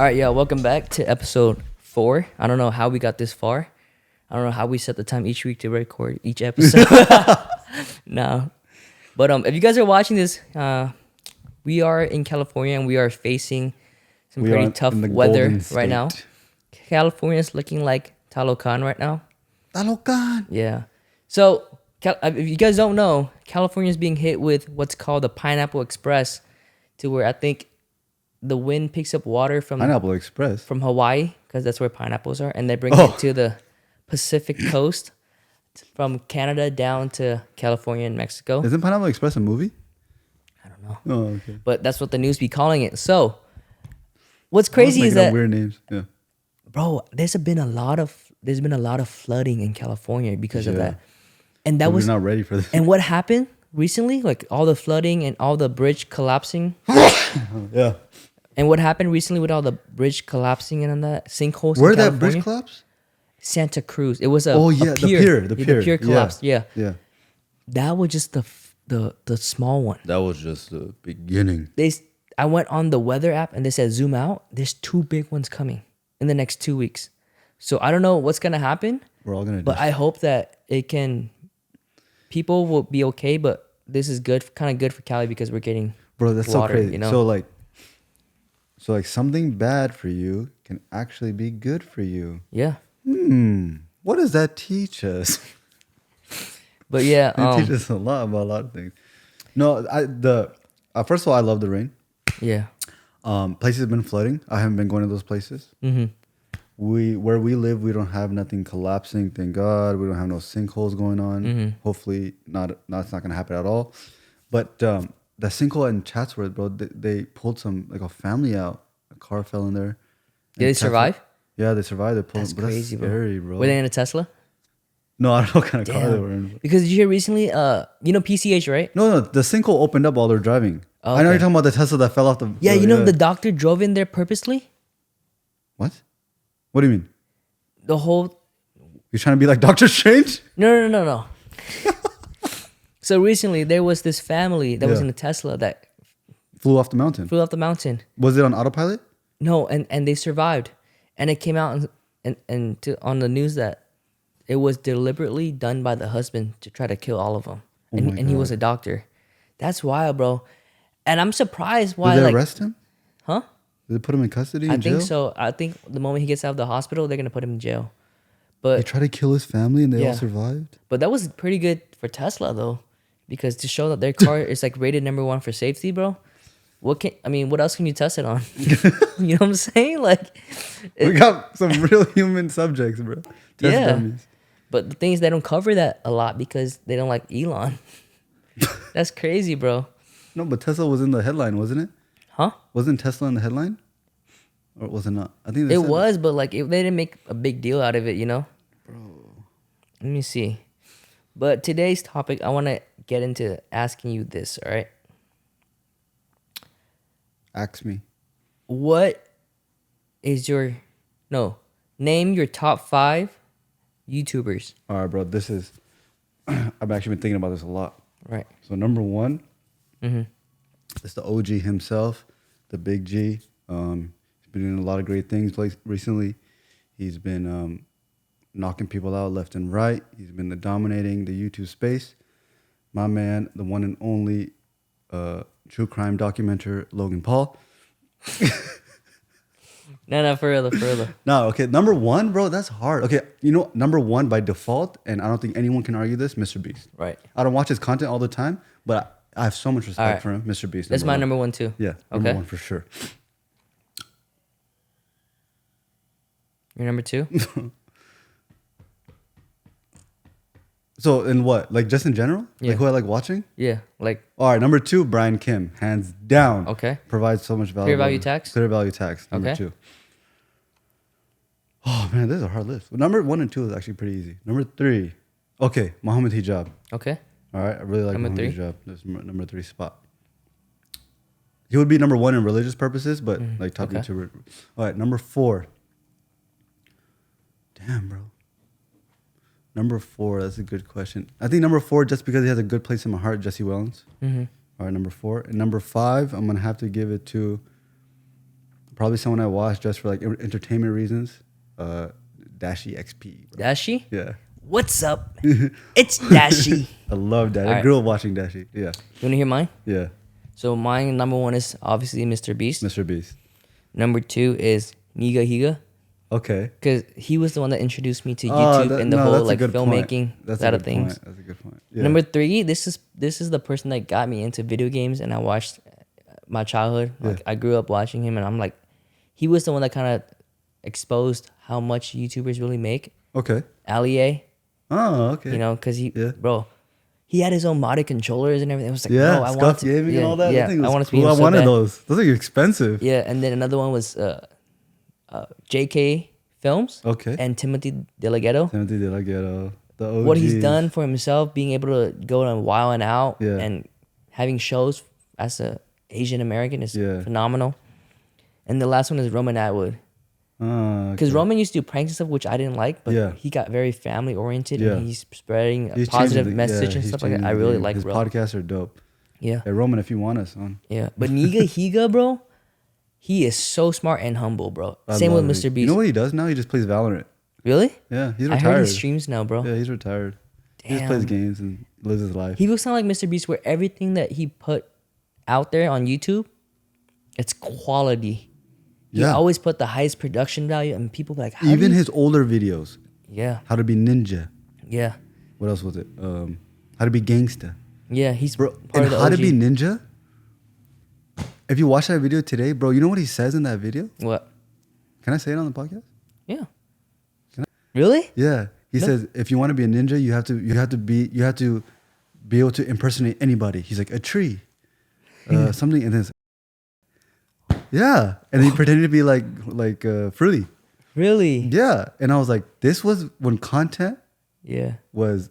All right, yeah, welcome back to episode 4. I don't know how we got this far. I don't know how we set the time each week to record each episode. No. But if you guys are watching this, we are in California and we are facing some We pretty are tough in the weather Golden right now. State. California is looking like Talocan right now. Talocan. Yeah. So, if you guys don't know, California is being hit with what's called the Pineapple Express, to where I think the wind picks up water from Pineapple Express. from Hawaii, because that's where pineapples are, and they bring Oh. it to the Pacific coast from Canada down to California and Mexico. Isn't Pineapple Express a movie? I don't know, Oh, okay. but that's what the news be calling it. So, what's I was crazy is making up that, weird names. Yeah. bro, there's been a lot of flooding in California because of Yeah. that, and that We're was not ready for this. and what happened recently, like all the flooding and all the bridge collapsing. Yeah. And what happened recently with all the bridge collapsing and the sinkholes? Where in that California? bridge collapse? Santa Cruz. It was a Oh a yeah, pier. the Yeah, pier. The pier collapsed. Yeah. Yeah. That was just the small one. That was just the beginning. I went on the weather app and they said zoom out. There's 2 big ones coming in the next 2 weeks. So I don't know what's gonna happen, We're all gonna. but I hope that people will be okay. But this is good, kind of good for Cali because we're getting Bro, that's water, so crazy. you know? So like something bad for you can actually be good for you. yeah. What does that teach us? But yeah, It teaches us a lot about a lot of things. No, first of all, I love the rain. yeah. Places have been flooding. I haven't been going to those places. Mm-hmm. Where we live, we don't have nothing collapsing. Thank God, we don't have no sinkholes going on. Mm-hmm. Hopefully, it's not gonna happen at all. But the sinkhole in Chatsworth, bro, they pulled a family out. A car fell in there. Did they survive? Yeah, they survived. They pulled. That's But crazy, that's scary, bro. Were they in a Tesla? No, I don't know what kind of car they Damn. were in. Because did you hear recently, PCH, right? No, the sinkhole opened up while they're driving. Oh, I know okay. you're talking about the Tesla that fell off the. Yeah, the doctor drove in there purposely. What? What do you mean? The whole You're trying to be like Doctor Strange? no. So recently there was this family that was Yeah. in a Tesla that Flew off the mountain. flew off the mountain. Was it on autopilot? No, and they survived, and it came out on the news that it was deliberately done by the husband to try to kill all of them, my and he was God. a doctor. That's wild, bro. And I'm surprised Did why, they arrest him? huh? Did they put him in custody? I In jail? think so. I think the moment he gets out of the hospital, they're gonna put him in jail. They But tried to kill his family and they Yeah. all survived. But that was pretty good for Tesla though, because to show that their car is like rated #1 for safety, bro. What else can you test it on? You know what I'm saying? Like, We got some real human subjects, bro. Test Yeah. dummies. but the thing is, they don't cover that a lot because they don't like Elon. That's crazy, bro. No, but Tesla was in the headline, wasn't it? Huh? Wasn't Tesla in the headline? Or was it not? I think they It said was, but like they didn't make a big deal out of it, you know? Bro. Let me see. But today's topic, I want to get into asking you this, all right? Ask me. What is name your top 5 YouTubers. All right, bro. This is. I've actually been thinking about this a lot. Right. So number one, Mm-hmm. it's the OG himself, the Big G. He's been doing a lot of great things recently. He's been knocking people out left and right. He's been dominating the YouTube space. My man, the one and only true crime documenter, Logan Paul. No, further. No, okay. Number one, bro, that's hard. Okay, number one by default, and I don't think anyone can argue this, Mr. Beast. Right. I don't watch his content all the time, but I have so much respect All right. for him, Mr. Beast. That's my one. number 1 too. Yeah, number Okay. one for sure. Your number 2? So in what? Like just in general? Yeah. Like who I like watching? Yeah, like All right, number 2, Brian Kim, hands down. okay. Provides so much value. Clear Value Tax? Clear Value Tax, number Okay. 2. Oh man, this is a hard list. Number 1 and 2 is actually pretty easy. Number 3, okay, Mohammed Hijab. Okay. All right, I really like Number Mohammed 3? Hijab. That's number 3 spot. He would be number 1 in religious purposes, but like top okay. YouTuber. All right, number 4. Damn, bro. Number 4, that's a good question. I think number 4, just because he has a good place in my heart, Jesse Wellens. Mm-hmm. All right, number 4. And number 5, I'm going to have to give it to probably someone I watch just for like entertainment reasons. Dashi XP. Bro. Dashi? Yeah. What's up? It's Dashi. I love that. All I right. grew up watching Dashi. Yeah. You want to hear mine? Yeah. So mine number 1 is obviously Mr. Beast. Mr. Beast. Number 2 is Niga Higa. Okay. Because he was the one that introduced me to Oh, YouTube and the whole that's a like good filmmaking point. That's side a of good things. point. That's a good point. Yeah. Number 3, this is the person that got me into video games, and I watched my childhood. Like Yeah. I grew up watching him, and I'm like, he was the one that kind of exposed how much YouTubers really make. Okay. Ali A, Oh, okay. you know, because Yeah. bro, he had his own modded controllers and everything. It was like, Yeah, bro, I Scuff wanted to, Gaming yeah, and all that. Yeah, That thing was I wanted to cool. be I him so wanted bad. those. Those are expensive. Yeah, and then another one was JK Films Okay. and Timothy DeLaGhetto. Timothy De La Ghetto. The OGs. What he's done for himself, being able to go on Wild and Out Yeah. and having shows as a Asian American is Yeah. phenomenal. And the last one is Roman Atwood. Ah, Because okay. Roman used to do pranks and stuff, which I didn't like, but Yeah. he got very family oriented Yeah. and he's spreading a He's positive changing the- message yeah, and he's stuff like that. changing I the really game. like his bro. podcasts are dope. Yeah. Hey Roman, if you want us on. Yeah. But Niga Higa, bro, he is so smart and humble, bro. I Same with love it. Mr. Beast. You know what he does now? He just plays Valorant. Really? Yeah, he's I retired. heard he streams now, bro. Yeah, he's retired. He just plays Damn. games and lives his life. He looks kind of like Mr. Beast, where everything that he put out there on YouTube, it's quality. He Yeah. always put the highest production value, and people be like, how do Even you-" his older videos. Yeah, How to be ninja. yeah, What else was it? How to be gangsta. yeah. He's Bro, part and of the how OG. to be ninja. If you watch that video today, bro, you know what he says in that video? What? Can I say it on the podcast? Yeah. Really? Yeah. He No. says if you want to be a ninja, you have to be able to impersonate anybody. He's like a tree. Something and then it's yeah. And he pretended to be like Fruity. Really? Yeah. And I was like, this was when content Yeah. was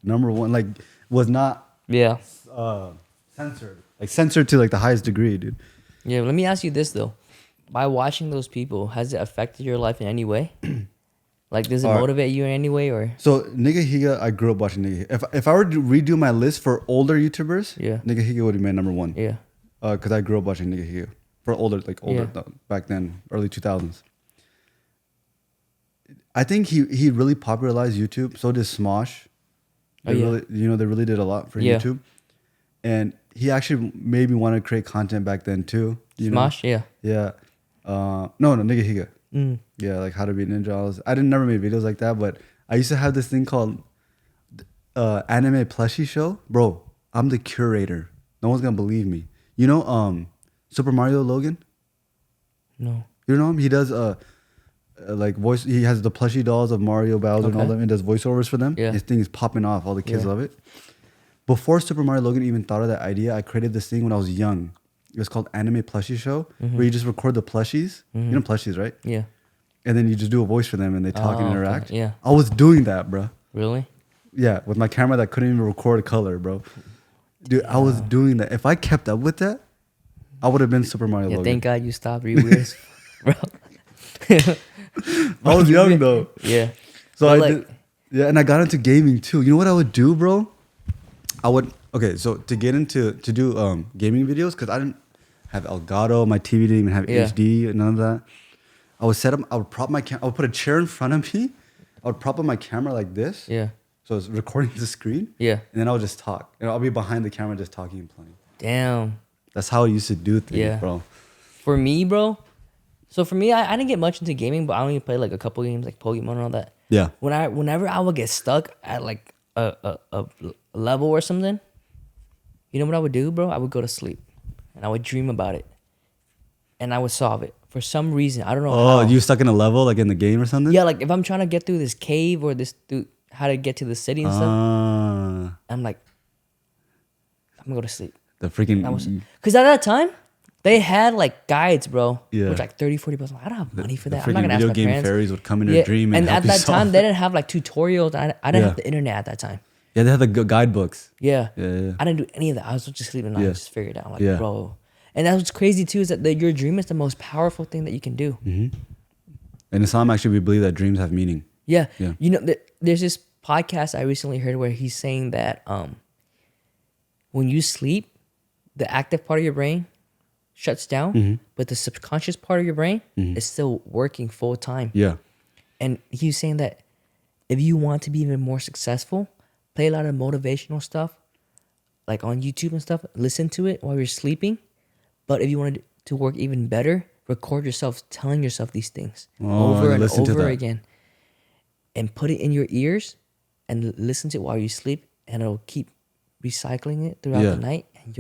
number one, like was not Yeah. censored. Like censored to like the highest degree, dude. Yeah. Let me ask you this though: by watching those people, has it affected your life in any way? Like, does it Alright. motivate you in any way, or? So Nigga Higa, I grew up watching Nigga Higa. If I were to redo my list for older YouTubers, Yeah. Nigga Higa would be my number one. Yeah. Because I grew up watching Nigga Higa for older, Yeah. back then, early 2000s. I think he really popularized YouTube. So did Smosh. Oh, yeah. They really did a lot for Yeah. YouTube. And he actually made me want to create content back then too. You know? Smosh? Yeah. Yeah. No, Nigga Higa. Mm. Yeah, like how to be a ninja. I didn't never made videos like that, but I used to have this thing called anime plushie show. Bro, I'm the curator. No one's gonna believe me. You know, Super Mario Logan. No. You know him? He does like voice. He has the plushie dolls of Mario, Bowser, and all Okay. them, and does voiceovers for them. Yeah. His thing is popping off. All the kids Yeah. love it. Before Super Mario Logan even thought of that idea, I created this thing when I was young. It was called Anime Plushie Show, where you just record the plushies. You know plushies, right? Yeah. And then you just do a voice for them, and they talk and Oh, okay. interact. Yeah. I was doing that, bro. Really? Yeah, with my camera that couldn't even record color, bro. Dude, I was doing that. If I kept up with that, I would have been Super Mario Yeah. Logan. Thank God you stopped. Are you weird, as- bro? I was young though. Yeah. So But, I like- did, yeah, and I got into gaming too. You know what I would do, bro? So to get into to do gaming videos, because I didn't have Elgato, my TV didn't even have Yeah. HD, none of that. I would set up. I would prop my I would put a chair in front of me. I would prop up my camera like this. Yeah. So it's recording the screen. Yeah. And then I'll just talk. And I'll be behind the camera just talking and playing. Damn. That's how I used to do things, Yeah. bro. For me, bro. So for me, I didn't get much into gaming, but I only played like a couple games, like Pokemon and all that. Yeah. Whenever I would get stuck at like a level or something, you know what I would do, bro? I would go to sleep, and I would dream about it, and I would solve it for some reason. I don't know. Oh, how. you stuck in a level like in the game or something? Yeah, like if I'm trying to get through this cave or how to get to the city and stuff, Ah, I'm like, I'm gonna go to sleep. the freaking. Because at that time, they had like guides, bro. Yeah. Which like 30, 40 bucks. I don't have money for the that. I'm not freaking gonna ask video my game parents. fairies would come in your dream and at help you that solve time, it. they didn't have like tutorials. I didn't Yeah. have the internet at that time. Yeah, they had the guidebooks. Yeah. Yeah. I didn't do any of that. I was just sleeping and I Yeah. just figured it out. Like, Yeah. bro. And that's what's crazy too, is that your dream is the most powerful thing that you can do. And in Islam, actually, we believe that dreams have meaning. Yeah. Yeah. You know, there's this podcast I recently heard where he's saying that when you sleep, the active part of your brain shuts down, but the subconscious part of your brain is still working full time. Yeah. And he was saying that if you want to be even more successful, play a lot of motivational stuff, like on YouTube and stuff. Listen to it while you're sleeping. But if you want to work even better, record yourself telling yourself these things over and over again, and put it in your ears and listen to it while you sleep, and it'll keep recycling it throughout the night, and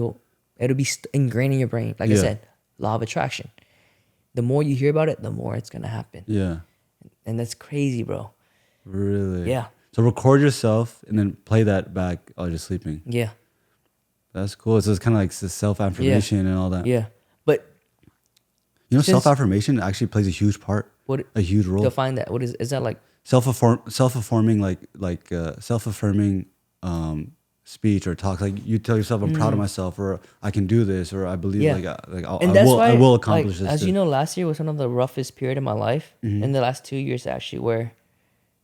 it'll be ingrained in your brain. Like I said, law of attraction. The more you hear about it, the more it's gonna happen. Yeah. And that's crazy, bro. Really? Yeah. So record yourself and then play that back while you're sleeping. Yeah. That's cool. So it's kind of like self-affirmation and all that. Yeah. But you know, self-affirmation actually plays a huge part. A huge role. Define that. What is that like? Self-affirming, like self-affirming speech or talk. Like you tell yourself, "I'm proud of myself," or "I can do this," or "I believe I will accomplish this." As you know, last year was one of the roughest period of my life. In the last 2 years, actually, where,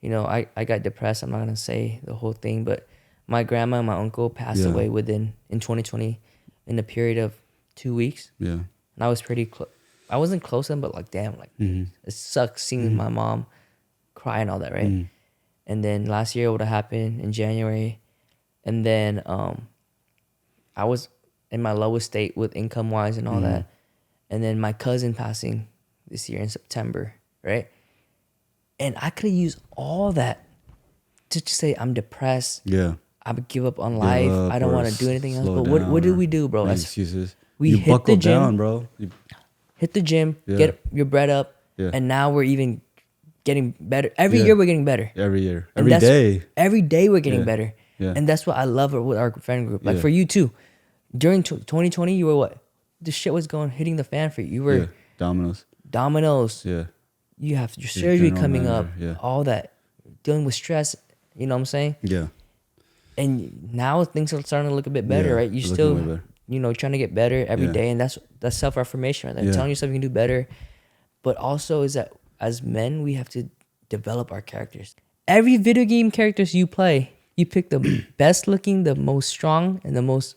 you know, I got depressed. I'm not gonna say the whole thing, but my grandma and my uncle passed away in 2020, in a period of 2 weeks. Yeah. And I was pretty close. I wasn't close to them, but like, damn, like it sucks seeing my mom cry and all that, right? And then last year, what happened in January, and then I was in my lowest state with income wise and all that, and then my cousin passing this year in September, right? And I could have used all that to just say I'm depressed. Yeah. I would give up on life. I don't want to do anything else. But what do we do, bro? Excuses. We you hit the gym, down, bro. hit the gym, get your bread up, and now we're even getting better. Every year we're getting better. Every year. And every day we're getting better. Yeah. And that's what I love with our friend group. Like for you too. During 2020, you were what? The shit was hitting the fan for you. You were Dominoes. Yeah. You have your surgery coming up. All that. Dealing with stress. You know what I'm saying? Yeah. And now things are starting to look a bit better, right? You still, you know, trying to get better every day, and that's self-affirmation, right? Telling yourself you can do better. But also is that as men, we have to develop our characters. Every video game characters you play, you pick the best looking, the most strong, and the most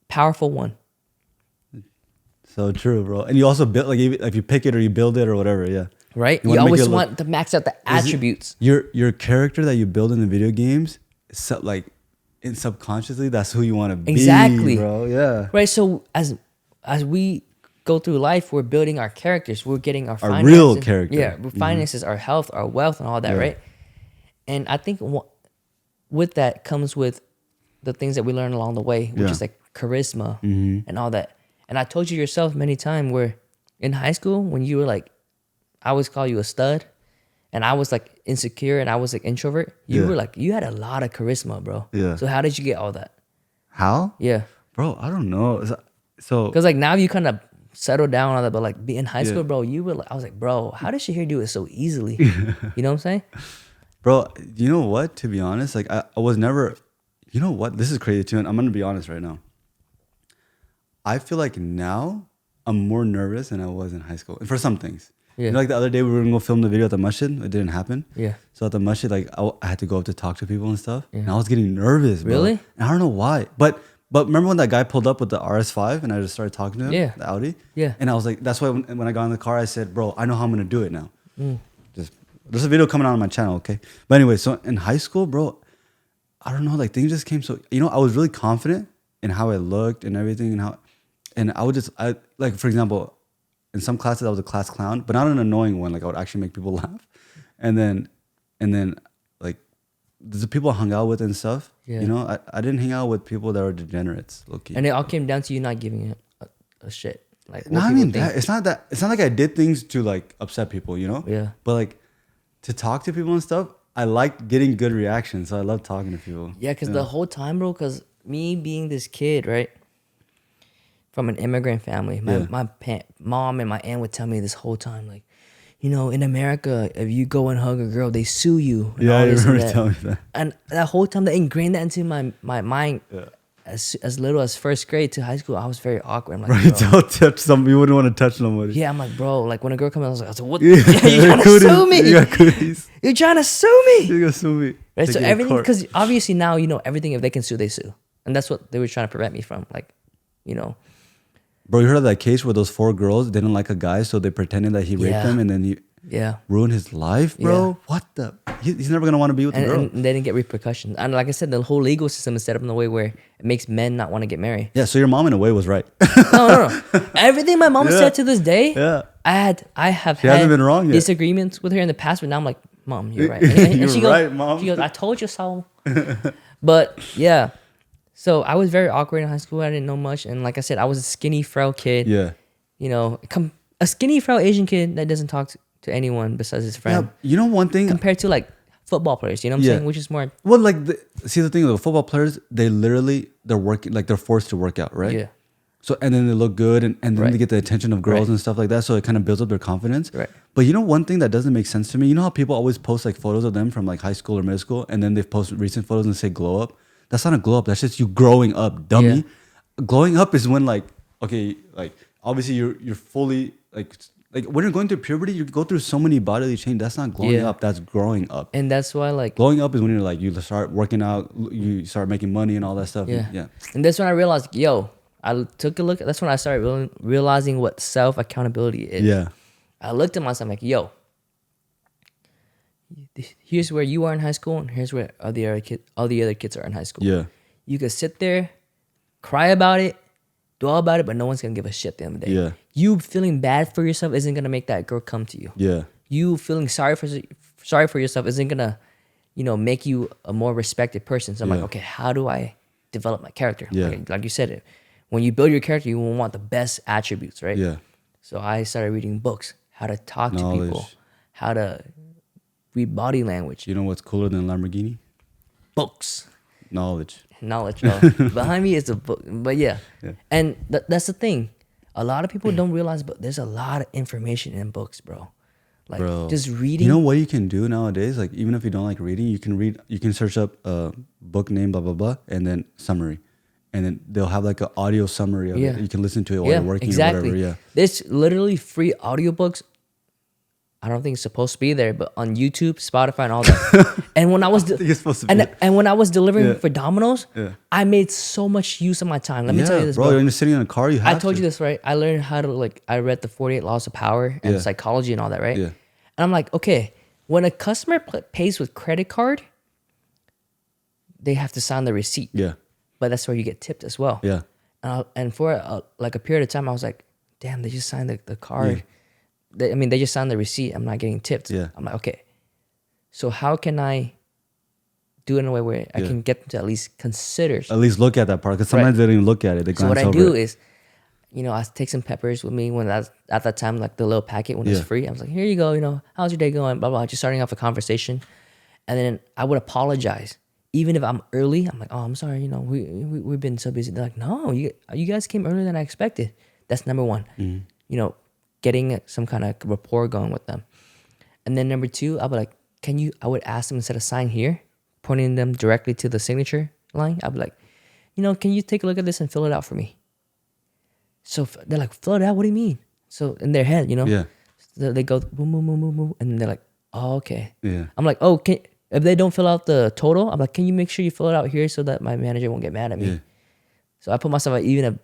powerful one. So true, bro. And you also build, like if you pick it or you build it or whatever, right? You always want to max out the attributes. Your character that you build in the video games, subconsciously, that's who you want to be, bro. Yeah. Right. So as we go through life, we're building our characters. We're getting our finances, real character. Yeah, finances, our health, our wealth, and all that, right? And I think with that comes with the things that we learn along the way, which is like charisma and all that. And I told you yourself many times where in high school, when you were like, I always call you a stud, and I was like insecure and I was like introvert, you were like, you had a lot of charisma, bro. Yeah. So how did you get all that? How? Yeah. Bro, I don't know. So because like now you kind of settle down on that, but like in high school, bro, you were like, I was like, bro, how does Shahir do it so easily? You know what I'm saying? Bro, you know what? To be honest, like I was never, you know what? This is crazy too. And I'm going to be honest right now. I feel like now I'm more nervous than I was in high school for some things. Yeah. You know, like the other day we were going to go film the video at the masjid. It didn't happen. Yeah. So at the masjid, like I had to go up to talk to people and stuff. Yeah. And I was getting nervous, bro. Really? And I don't know why. But remember when that guy pulled up with the RS5 and I just started talking to him? Yeah. The Audi? Yeah. And I was like, that's why when I got in the car, I said, bro, I know how I'm going to do it now. There's a video coming out on my channel, okay? But anyway, so in high school, bro, I don't know, like things just came so, you know, I was really confident in how I looked and everything and I would just, like, for example, in some classes I was a class clown, but not an annoying one. Like I would actually make people laugh. And then like the people I hung out with and stuff, you know, I didn't hang out with people that were degenerates, low-key. And it all came down to you not giving a shit. Like, no, I mean, it's not like I did things to like upset people, you know? Yeah. But like to talk to people and stuff, I like getting good reactions. So I love talking to people. Yeah, because the whole time, bro, because me being this kid, right? From an immigrant family, my mom and my aunt would tell me this whole time, like, you know, in America, if you go and hug a girl, they sue you. Yeah, I remember telling me that. And that whole time, they ingrained that into my mind. Yeah. As little as first grade to high school, I was very awkward. I'm like, right, don't touch somebody. You wouldn't want to touch somebody. Yeah, I'm like, bro, like when a girl comes in, I was like, what? You're trying to sue me. You're trying to sue me. You're going to sue me. Right, so everything, because obviously now, you know, everything, if they can sue, they sue. And that's what they were trying to prevent me from. Like, you know. Bro, you heard of that case where those 4 girls didn't like a guy, so they pretended that he raped Yeah. them, and then he Yeah. ruined his life, bro? Yeah. What the? He's never gonna want to be with the girl. And they didn't get repercussions. And like I said, the whole legal system is set up in a way where it makes men not want to get married. Yeah, so your mom in a way was right. No. Everything my mom Yeah. said to this day, Yeah. I have She had hasn't been wrong yet. disagreements with her in the past, but now I'm like, Mom, you're right. And You're she goes, right, Mom. She goes, I told you so. But yeah, so I was very awkward in high school. I didn't know much, and like I said, I was a skinny, frail kid. Yeah. You know, a skinny, frail Asian kid that doesn't talk to anyone besides his Yeah. friend. You know one thing? Compared to like football players, you know what I'm Yeah. saying? Which is more, Well, like, see the thing, the football players, they're working, like they're forced to work out, right? yeah, So, and then they look good, and then Right. they get the attention of girls Right. and stuff like that. So it kind of builds up their confidence. Right. But you know, one thing that doesn't make sense to me, you know how people always post like photos of them from like high school or middle school, and then they post recent photos and say glow up? That's not a glow up. That's just you growing up, dummy. Glowing up is when like, okay, like obviously you're fully like when you're going through puberty, you go through so many bodily change. That's not glowing Yeah. up. That's growing up. and that's why like Glowing up is when you're like, you start working out, you start making money and all that stuff. Yeah. Yeah. And that's when I realized, I took a look. That's when I started realizing what self accountability is. Yeah. I looked at myself like, here's where you are in high school, and here's where all the other kids are in high school. Yeah. You could sit there, cry about it, dwell about it, but no one's gonna give a shit at the end of the day. Yeah. You feeling bad for yourself isn't gonna make that girl come to you. Yeah. You feeling sorry for yourself isn't gonna, make you a more respected person. So I'm like, Yeah. okay, how do I develop my character? Yeah. Like you said, when you build your character, you will want the best attributes, right? Yeah. So I started reading books, how to talk to people, Knowledge. how to read body language, You know what's cooler than Lamborghini? books, Knowledge. knowledge. Behind me is a book, but yeah. And that's the thing. A lot of people don't realize, but there's a lot of information in books, bro. Like Bro, just reading. You know what you can do nowadays? Like even if you don't like reading, you can search up a book name, blah blah blah, and then summary, and then they'll have like an audio summary of it. You can listen to it while you're working or whatever. Yeah. There's literally free audiobooks. I don't think it's supposed to be there, but on YouTube, Spotify, and all that. And when I was think it's supposed to be. and when I was delivering Yeah. for Domino's, Yeah. I made so much use of my time. Let me tell you this, bro. bro. When you're sitting in a car, you have I told to. you this, right? I learned how to I read the 48 Laws of Power and Yeah. psychology and all that, right? Yeah. And I'm like, okay, when a customer pays with credit card, they have to sign the receipt. Yeah. But that's where you get tipped as well. Yeah. And for a period of time, I was like, damn, they just signed the card. They just signed the receipt. I'm not getting tipped. Yeah. I'm like, okay. So how can I do it in a way where I Yeah. can get them to at least consider? At least look at that part, because sometimes they don't even look at it. They So what glance I over do it. is, I take some peppers with me when at that time, like the little packet when it was Yeah. free. I was like, here you go. How's your day going? Blah, blah. Just starting off a conversation. And then I would apologize. Even if I'm early, I'm like, oh, I'm sorry. We've been so busy. They're like, no, you guys came earlier than I expected. That's number one. Mm-hmm. Getting some kind of rapport going with them. And then number two, I'll be like, I would ask them instead of sign here, pointing them directly to the signature line. I'll be like, can you take a look at this and fill it out for me? So they're like, fill it out? What do you mean? So in their head, Yeah. so they go, boom, boom, boom, boom, boom. And they're like, oh, okay. Yeah. I'm like, oh, if they don't fill out the total, I'm like, can you make sure you fill it out here so that my manager won't get mad at me? Yeah. So I put myself at even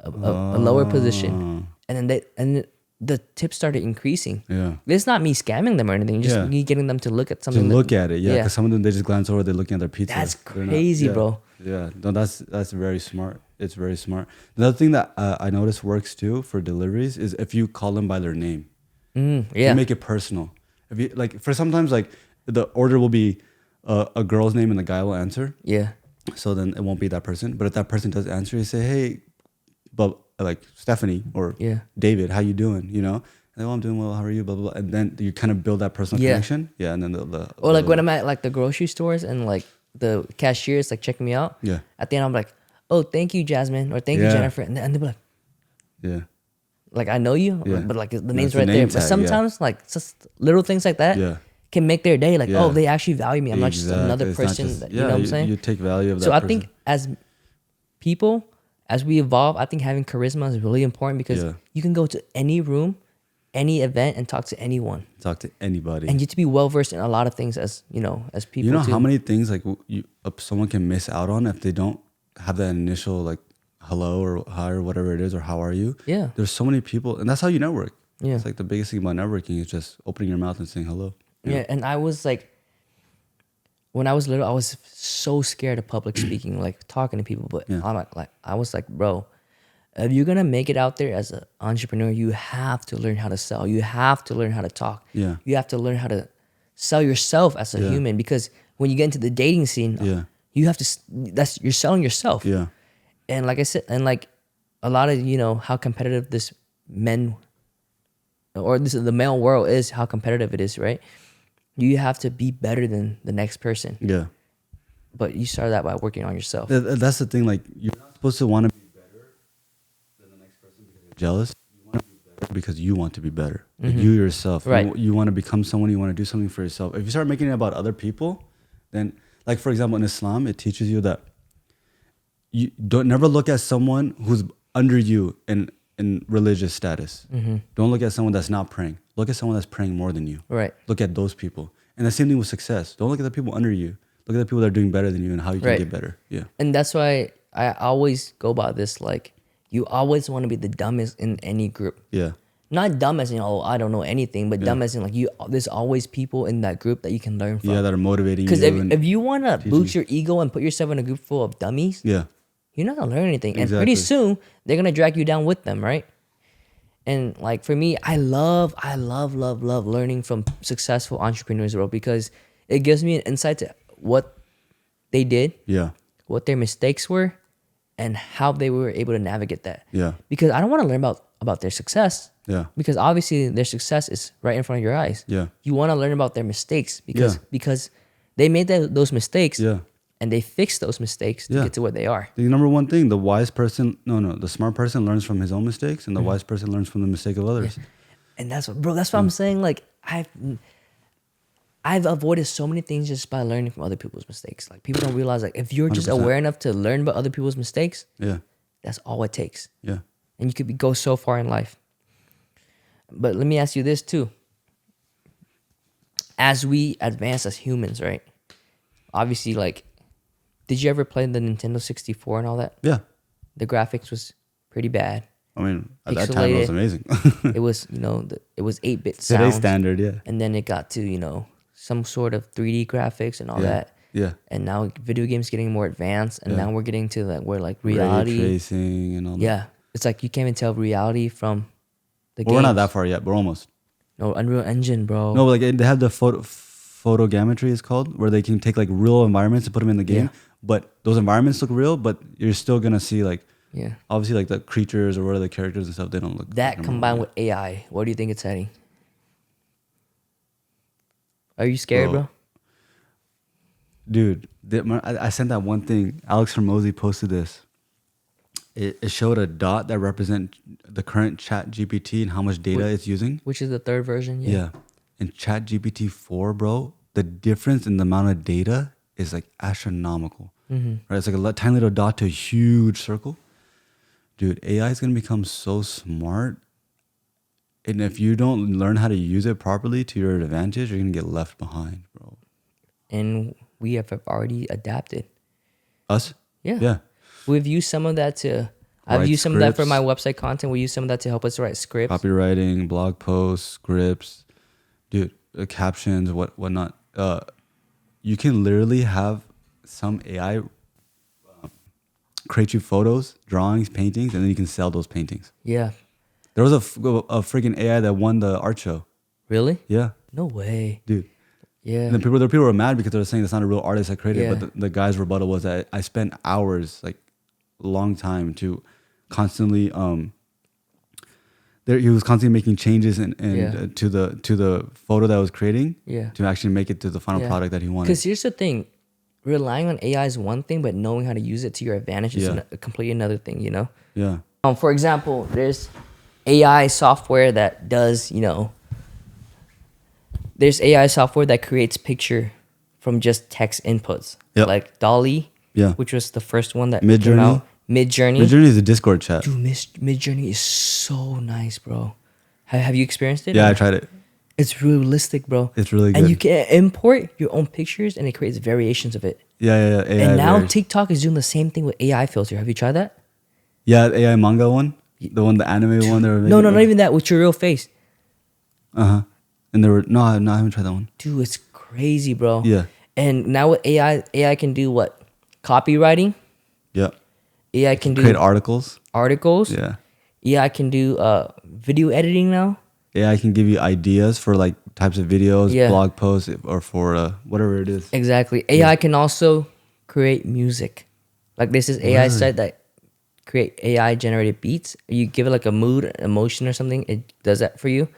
a lower position. And then the tips started increasing. Yeah. It's not me scamming them or anything. Just Yeah. me getting them to look at To something. look at it, yeah. Because some of them, they just glance over, they're looking at their pizza. That's They're not- crazy, yeah. bro. Yeah, no, that's very smart. It's very smart. Another thing that I noticed works too for deliveries is if you call them by their name. Yeah. You make it personal. If you for sometimes the order will be a girl's name and the guy will answer. Yeah. So then it won't be that person. But if that person does answer, you say, hey, but like Stephanie or Yeah. David, how you doing? And then, I'm doing well. How are you? Blah blah blah. And then you kind of build that personal Yeah. connection. Yeah. And then Or like when I'm at like the grocery stores and like the cashier is like checking me out. Yeah. At the end, I'm like, oh, thank you, Jasmine, or thank you, Yeah. Jennifer, and they'll be yeah. like, I know you, Yeah. but like the That's name's the right name there. tag, But yeah. sometimes like just little things like that Yeah. can make their day. Like, Yeah. oh, they actually value me. I'm not just Exactly. another It's not person. just- You know what I'm saying? You take value of that So I person. think as people, as we evolve, I think having charisma is really important because Yeah. you can go to any room, any event, and talk to anyone. Talk to anybody. And you have to be well versed in a lot of things as as people. You know too. how many things someone can miss out on if they don't have that initial hello or hi or whatever it is, or how are you. Yeah. There's so many people, and that's how you network. Yeah. It's like the biggest thing about networking is just opening your mouth and saying hello. Yeah. And I was like, when I was little, I was so scared of public speaking, like talking to people. But Yeah. I was like, bro, if you're gonna make it out there as an entrepreneur, you have to learn how to sell. You have to learn how to talk. Yeah. You have to learn how to sell yourself as a Yeah. human, because when you get into the dating scene, Yeah. you have to. You're selling yourself. Yeah. And like I said, and like a lot of how competitive this men or this the male world is, how competitive it is, right? You have to be better than the next person. Yeah. But you start that by working on yourself. That's the thing. Like, you're not supposed to want to be better than the next person because you're jealous. You want to be better because you want to be better. Like, you yourself. Right. You want to become someone. You want to do something for yourself. If you start making it about other people, then, like, for example, in Islam, it teaches you that you don't never look at someone who's under you in religious status. Don't look at someone that's not praying. Look at someone that's praying more than you. Right. Look at those people. And the same thing with success. Don't look at the people under you. Look at the people that are doing better than you and how you can Right. get better. Yeah. And that's why I always go about this, like, you always want to be the dumbest in any group. Yeah. Not dumb as in, oh, I don't know anything, but dumb as in, like, there's always people in that group that you can learn from. Yeah, that are motivating you. Because and if you want to boost you. your ego and put yourself in a group full of dummies, yeah. you're not gonna learn anything. And Exactly. pretty soon they're gonna drag you down with them, right? And like for me, I love learning from successful entrepreneurs, bro, because it gives me an insight to what they did, Yeah. what their mistakes were, and how they were able to navigate that. Yeah. Because I don't want to learn about their success. Yeah. Because obviously their success is right in front of your eyes. Yeah. You want to learn about their mistakes because they made those mistakes. Yeah. And they fixed those mistakes to Yeah. get to where they are. The number one thing, the smart person learns from his own mistakes, and the wise person learns from the mistake of others. And that's what I'm saying. Like I've avoided so many things just by learning from other people's mistakes. Like people don't realize, like, if you're just 100%. aware enough to learn about other people's mistakes, Yeah. that's all it takes. Yeah. And you could go so far in life. But let me ask you this too. As we advance as humans, right? Obviously, like, did you ever play the Nintendo 64 and all that? Yeah. The graphics was pretty bad. I mean, at that time, it was Pixelated. amazing. It was, it was 8-bit sound. Today's standard, yeah. And then it got to, some sort of 3D graphics and all Yeah. that. Yeah. And now video games getting more advanced, and Yeah. now we're getting to where like Ray reality. tracing and all that. Yeah, it's like you can't even tell reality from the Well, we're not games. that far yet, but we're almost. No, Unreal Engine, bro. No, but like they have the photogrammetry is called, where they can take like real environments and put them in the game. Yeah. But those environments look real, but you're still gonna see like Yeah, obviously like the creatures or what are the characters and stuff. They don't look that real. combined with AI, where do you think it's heading? Are you scared, bro? Dude, I sent that one thing. Alex Hormozy posted this. It showed a dot that represent the current Chat GPT and how much data it's using. Which is the third version? Yeah. In Chat GPT 4, bro, the difference in the amount of data is like astronomical. Right? It's like a tiny little dot to a huge circle. Dude, AI is going to become so smart. And if you don't learn how to use it properly to your advantage, you're going to get left behind, bro. And we have already adapted. Us? Yeah. Yeah. We've used some of that to. I've Write used some of that for scripts. my website content. We use some of that to help us write scripts. Copywriting, blog posts, scripts, dude, captions, whatnot. You can literally have some AI create you photos, drawings, paintings, and then you can sell those paintings. Yeah. There was a freaking AI that won the art show. Really? Yeah, No way. dude. Yeah. And then people were mad because they were saying it's not a real artist that created it. Yeah. But the guy's rebuttal was that I spent hours, like a long time, to constantly he was constantly making changes and Yeah. to the photo that I was creating Yeah. to actually make it to the final Yeah. product that he wanted. Because here's the thing, relying on AI is one thing, but knowing how to use it to your advantage is Yeah. completely another thing. Yeah, For example, there's AI software that does, there's AI software that creates picture from just text inputs, Yep. like Dolly, yeah. which was the first one that Midjourney? came out. Midjourney. Midjourney is a Discord chat. Dude, Midjourney is so nice, bro. Have you experienced it? Yeah, I tried it. It's realistic, bro. It's really good. And you can import your own pictures, and it creates variations of it. Yeah. AI And now very- TikTok is doing the same thing with AI filter. Have you tried that? Yeah, AI manga one, the anime one. They were No, not even that. With your real face, And there were no, I haven't tried that one. dude. It's crazy, bro. Yeah, And now with AI can do what? Copywriting. yeah. AI can do Create articles. articles. Yeah, AI can do video editing now. AI can give you ideas for like types of videos, Yeah. blog posts, or for whatever it is. Exactly. AI can also create music. Like this is AI Really? site that create AI generated beats. You give it like a mood, emotion, or something, it does that for you.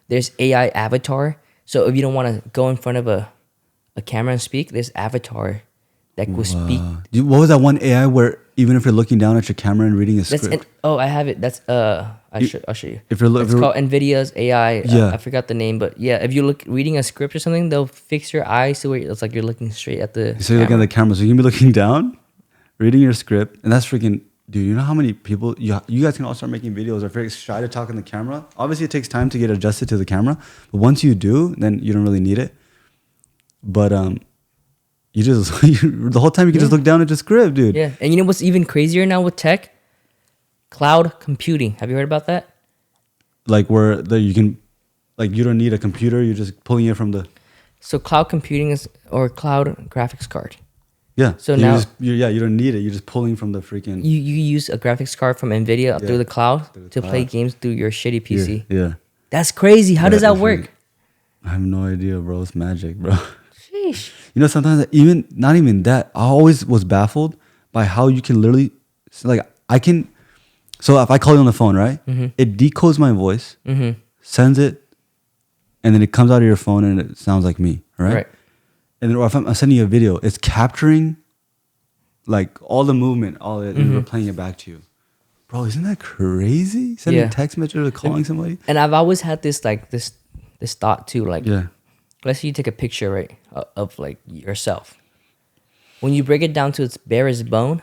There's AI avatar. So if you don't want to go in front of a camera and speak, there's avatar that will speak. What was that one AI where even if you're looking down at your camera and reading a That's script, I have it. That's I'll show you. if you're It's called Nvidia's AI. Yeah. I forgot the name, but yeah, if you look reading a script or something, they'll fix your eyes to where it's like you're looking straight at the. so you're looking at the camera, so you can be looking down, reading your script, and that's freaking. Dude, you know how many people you guys can all start making videos. Are very shy to talk on the camera. Obviously, it takes time to get adjusted to the camera, but once you do, then you don't really need it. But you just the whole time you can just look down at your script, dude. Yeah, and you know what's even crazier now with tech? Cloud computing. Have you heard about that? Like where you can, like you don't need a computer. You're just pulling it from the. So cloud computing is or cloud graphics card. Yeah. So you now- just, you don't need it. You're just pulling from the freaking. You use a graphics card from Nvidia Yeah, through the cloud through the to play cloud. games through your shitty PC. Yeah. That's crazy. How does Yeah, that it's work? really- I have no idea, bro. It's magic, bro. Sheesh. You know, sometimes not even that. I always was baffled by how you can literally, like, I can. So if I call you on the phone, right? Mm-hmm. It decodes my voice, sends it, and then it comes out of your phone and it sounds like me, right? Right. And then, or if I'm sending you a video, it's capturing, like, all the movement, all it, and we're playing it back to you. Bro, isn't that crazy? Sending Yeah. a text message or calling somebody? And I've always had this like this thought too. Like, Yeah. let's say you take a picture, right, of like yourself. When you break it down to its barest bone,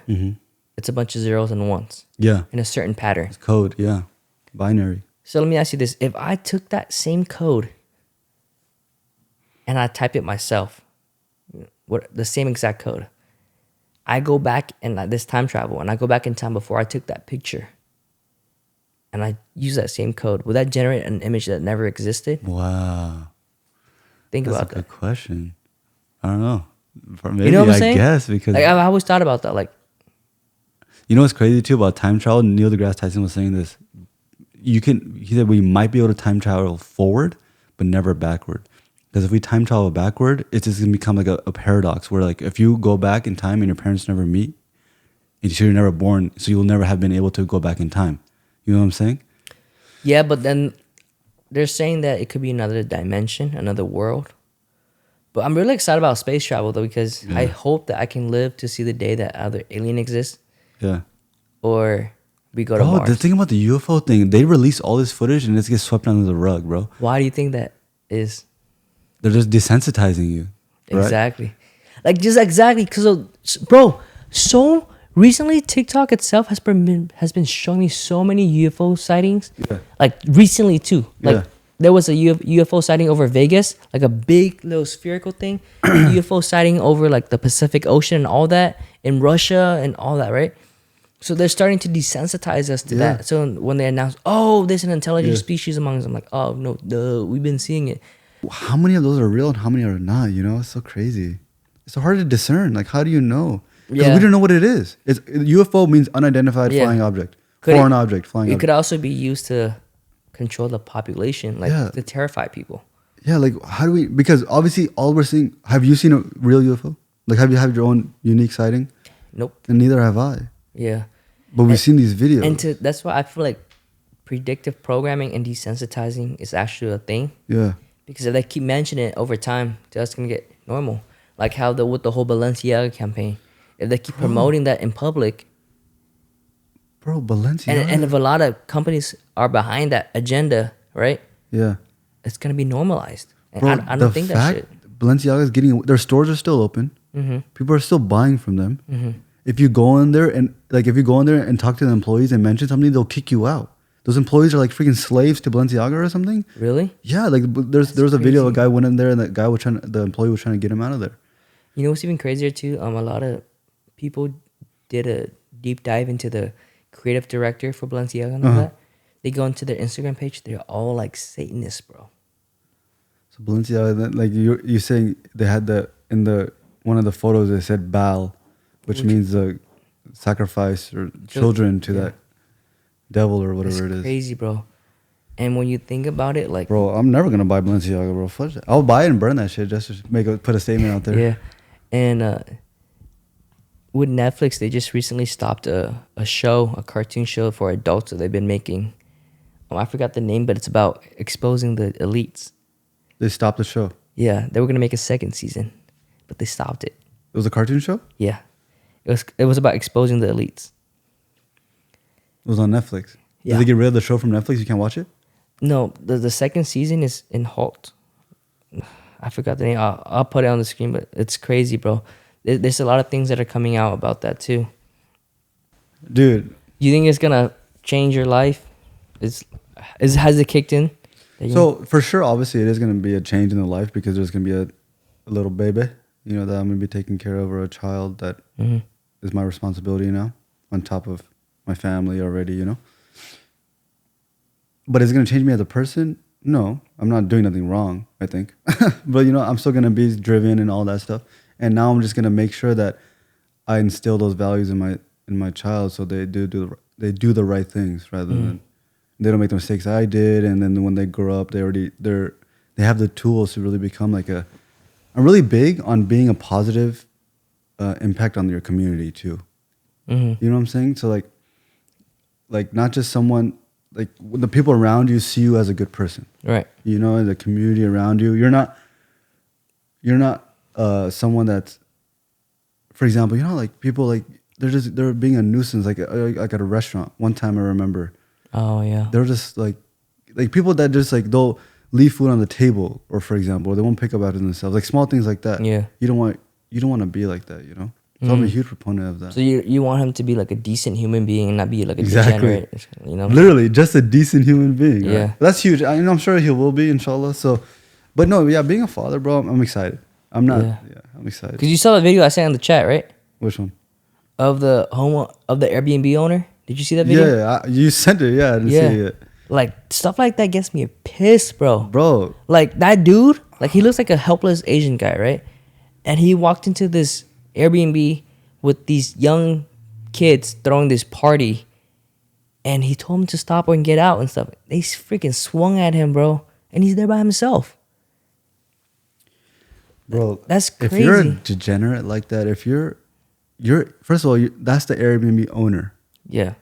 it's a bunch of zeros and ones Yeah. in a certain pattern. It's code. Yeah. Binary. So let me ask you this: if I took that same code and I type it myself, the same exact code, I go back and this time travel, and I go back in time before I took that picture, and I use that same code, would that generate an image that never existed? Wow. Think That's a about good that. question. I don't know. Maybe, You know what I'm I saying? guess because Like, I always thought about that. Like, you know what's crazy too about time travel? Neil deGrasse Tyson was saying this. He said we might be able to time travel forward, but never backward. Because if we time travel backward, it's just gonna become like a paradox where like if you go back in time and your parents never meet, and so you're never born, so you'll never have been able to go back in time. You know what I'm saying? yeah, but then they're saying that it could be another dimension, another world. But I'm really excited about space travel though, because I hope that I can live to see the day that other alien exists, Yeah. or we go to Bro, Mars. the thing about the UFO thing, they release all this footage and it gets swept under the rug, bro. Why do you think that is? They're just desensitizing you. Right? Exactly. Like just exactly because bro, so recently TikTok itself has been showing me so many UFO sightings. Yeah. Like recently too. Like Yeah. there was a UFO sighting over Vegas, like a big little spherical thing. UFO sighting over like the Pacific Ocean and all that in Russia and all that, right? So they're starting to desensitize us to Yeah. that. So when they announce, oh, there's an intelligent Yeah. species among us, I'm like, oh no, duh, we've been seeing it. How many of those are real and how many are not? You know, it's so crazy. It's so hard to discern. Like, how do you know? Because Yeah. we don't know what it is. UFO means unidentified Yeah. flying object, Could foreign it- object, flying It object. could also be used to control the population, like Yeah. to terrify people. Yeah, like how do we? Because obviously, all we're seeing. Have you seen a real UFO? Like, have you had your own unique sighting? Nope. And neither have I. Yeah. But we've And- seen these videos. And that's why I feel like predictive programming and desensitizing is actually a thing. Yeah. Because if they keep mentioning it over time, that's gonna get normal. Like how with the whole Balenciaga campaign. If they keep promoting that in public, Bro, Balenciaga. and if a lot of companies are behind that agenda, right? yeah. It's gonna be normalized. And Bro, I don't think that shit. Balenciaga is getting their stores are still open. Mm-hmm. People are still buying from them. If you go in there and talk to the employees and mention something, they'll kick you out. Those employees are like freaking slaves to Balenciaga or something. Really? Yeah, like there was a video of a crazy. guy went in there and the employee was trying to get him out of there. You know what's even crazier too? A lot of people did a deep dive into the creative director for Balenciaga and all that, they go into their Instagram page. They're all like Satanists, bro. So Balenciaga, like you saying they had in the one of the photos they said Baal, which means sacrifice or children to that devil or whatever it is. Crazy, bro. And when you think about it, like, bro, I'm never gonna buy Balenciaga, bro. Fuck that. I'll buy it and burn that shit just to put a statement out there. Yeah, and with Netflix, they just recently stopped a cartoon show for adults that they've been making. I forgot the name, but it's about exposing the elites. They stopped the show. Yeah, they were gonna make a second season, but they stopped it. It was a cartoon show? Yeah, it was about exposing the elites. It was on Netflix. Yeah. Did they get rid of the show from Netflix? You can't watch it? No, the second season is in halt. I forgot the name. I'll put it on the screen, but it's crazy, bro. There's a lot of things that are coming out about that too. Dude. You think it's gonna change your life? Has it kicked in? So for sure, obviously, it is gonna be a change in the life because there's gonna be a little baby, that I'm gonna be taking care of, or a child that is my responsibility now, on top of my family already, But is it going to change me as a person? No, I'm not doing nothing wrong, I think. But, I'm still going to be driven and all that stuff. And now I'm just going to make sure that I instill those values in my child, so they do the right things rather than they don't make the mistakes I did. And then when they grow up, they have the tools to really become like I'm really big on being a positive impact on your community too. You know what I'm saying? So like not just someone. Like the people around you see you as a good person, right? The community around you. You're not someone that's, for example, like people like they're being a nuisance, like at a restaurant. One time I remember. Oh yeah. They're just like people that just like they'll leave food on the table, or for example, or they won't pick up after themselves, like small things like that. Yeah. You don't want to be like that, So I'm a huge proponent of that. So you want him to be like a decent human being and not be like a degenerate, Literally, just a decent human being. Right? Yeah, that's huge. I'm sure he will be, inshallah. So, but no, yeah, being a father, bro, I'm excited. I'm not. Yeah, I'm excited. Because you saw the video I sent in the chat, right? Which one? Of the Airbnb owner. Did you see that video? Yeah, you sent it. Yeah, I didn't see it. Like stuff like that gets me pissed, bro. Bro, like that dude, like he looks like a helpless Asian guy, right? And he walked into this Airbnb with these young kids throwing this party, and he told them to stop and get out and stuff. They freaking swung at him, bro, and he's there by himself. Bro, that's crazy. If you're a degenerate like that, if you're first of all, that's the Airbnb owner. Yeah,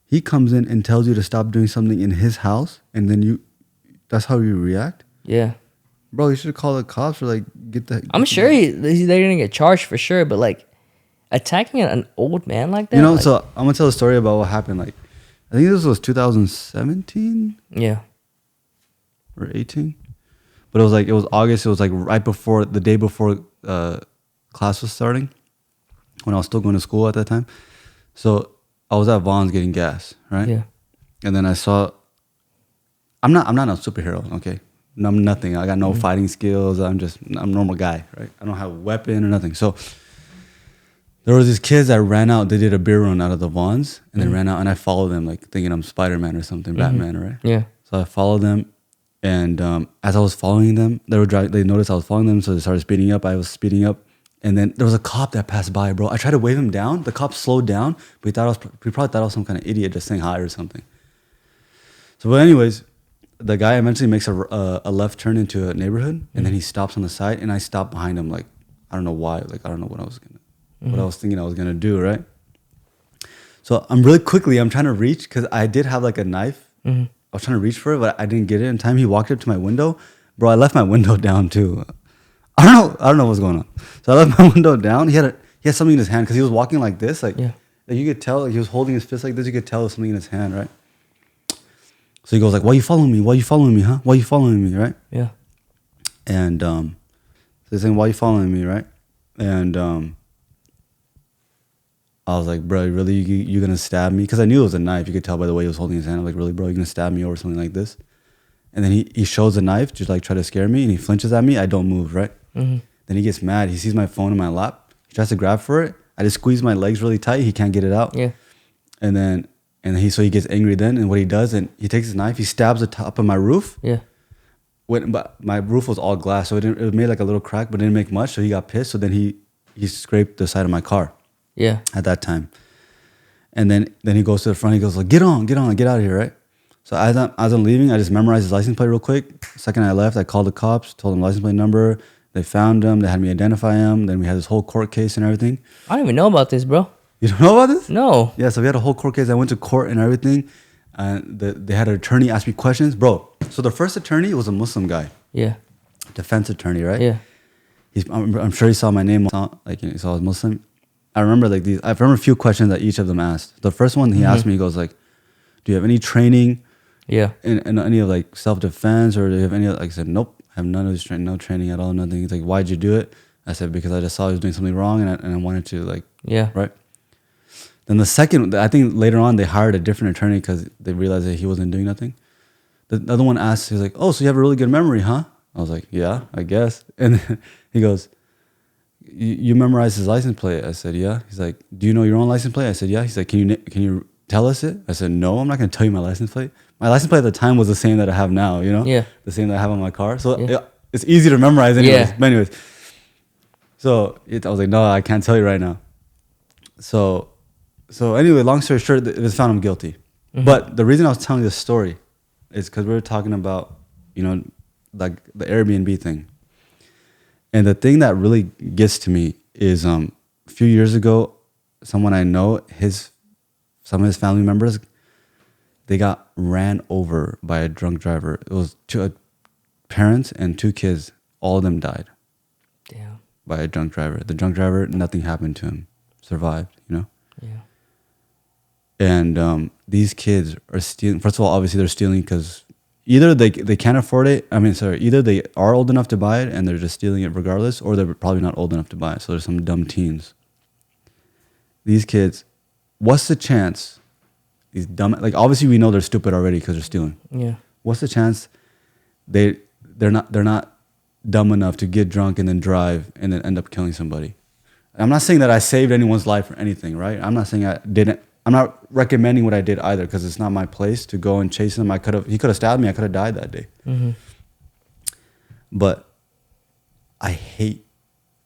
he comes in and tells you to stop doing something in his house, and then that's how you react. Yeah. Bro, you should call the cops or like get the. I'm sure they're gonna get charged for sure, but like attacking an old man like that. So I'm gonna tell a story about what happened. Like, I think this was 2017. Yeah. Or 18, but it was August. It was like right before the day before class was starting, when I was still going to school at that time. So I was at Vaughn's getting gas, right? Yeah. And then I saw. I'm not a superhero, okay. I'm nothing. I got no fighting skills. I'm a normal guy, right? I don't have a weapon or nothing. So there was these kids that ran out. They did a beer run out of the Vons, and they ran out, and I followed them, like thinking I'm Spider-Man or something, Batman, right? Yeah. So I followed them, and as I was following them, they noticed I was following them, so they started speeding up. I was speeding up, and then there was a cop that passed by, bro. I tried to wave him down. The cop slowed down, but he probably thought I was some kind of idiot just saying hi or something. So, but anyways, the guy eventually makes a left turn into a neighborhood, and then he stops on the side, and I stopped behind him. Like, I don't know why. Like, I don't know what I was thinking I was gonna do, right? So I'm trying to reach, because I did have like a knife. I was trying to reach for it, but I didn't get it in time. He walked up to my window, bro. I left my window down too. I don't know what's going on. So I left my window down. He had something in his hand, because he was walking like this, like you could tell, like he was holding his fist like this. You could tell there was something in his hand, right? So he goes like, "Why you following me? Why you following me, huh? Why you following me, right?" Yeah. And so he's saying, "Why you following me, right?" And I was like, "Bro, really, you gonna stab me?" Because I knew it was a knife. You could tell by the way he was holding his hand. I'm like, "Really, bro, you gonna stab me over something like this?" And then he shows the knife to like try to scare me, and he flinches at me. I don't move, right? Then he gets mad. He sees my phone in my lap. He tries to grab for it. I just squeeze my legs really tight. He can't get it out. Yeah. And then And so he gets angry then, and what he does, and he takes his knife, he stabs the top of my roof. Yeah. But my roof was all glass, so it made like a little crack, but it didn't make much. So he got pissed. So then he scraped the side of my car. Yeah. At that time, and then he goes to the front. He goes like, "Get on, get out of here!" Right. So as I'm leaving, I just memorized his license plate real quick. Second I left, I called the cops, told them license plate number. They found him. They had me identify him. Then we had this whole court case and everything. I don't even know about this, bro. You don't know about this? No. Yeah, so we had a whole court case. I went to court and everything. And they had an attorney ask me questions. Bro, so the first attorney was a Muslim guy. Yeah. Defense attorney, right? Yeah. I'm sure he saw my name. Like, he saw I was Muslim. I remember like these. I remember a few questions that each of them asked. The first one he asked me, he goes like, "Do you have any training? Yeah. In any of like self-defense, or do you have any?" Like I said, "Nope, I have none of this training, no training at all, nothing." He's like, "Why'd you do it?" I said, "Because I just saw he was doing something wrong, and I wanted to like." Yeah. Right. Then the second, I think later on they hired a different attorney because they realized that he wasn't doing nothing. The other one asked, he's like, "Oh, so you have a really good memory, huh?" I was like, "Yeah, I guess." And then he goes, "You memorized his license plate?" I said, "Yeah." He's like, "Do you know your own license plate?" I said, "Yeah." He's like, "Can you tell us it?" I said, "No, I'm not going to tell you my license plate." My license plate at the time was the same that I have now, you know? Yeah. The same that I have on my car. So it's easy to memorize anyways. Yeah. But anyways, so I was like, "No, I can't tell you right now." So anyway, long story short, it was found him guilty. Mm-hmm. But the reason I was telling this story is because we were talking about, you know, like the Airbnb thing. And the thing that really gets to me is a few years ago, someone I know, some of his family members, they got ran over by a drunk driver. It was two parents and two kids. All of them died. Damn. By a drunk driver. The drunk driver, nothing happened to him. Survived, you know? Yeah. And these kids are stealing. First of all, obviously they're stealing because either they can't afford it. Either they are old enough to buy it and they're just stealing it regardless, or they're probably not old enough to buy it. So there's some dumb teens. These kids, what's the chance? These dumb, like obviously we know they're stupid already because they're stealing. Yeah. What's the chance they're not dumb enough to get drunk and then drive and then end up killing somebody? I'm not saying that I saved anyone's life or anything, right? I'm not saying I didn't. I'm not recommending what I did either because it's not my place to go and chase him. He could have stabbed me. I could have died that day. Mm-hmm. But I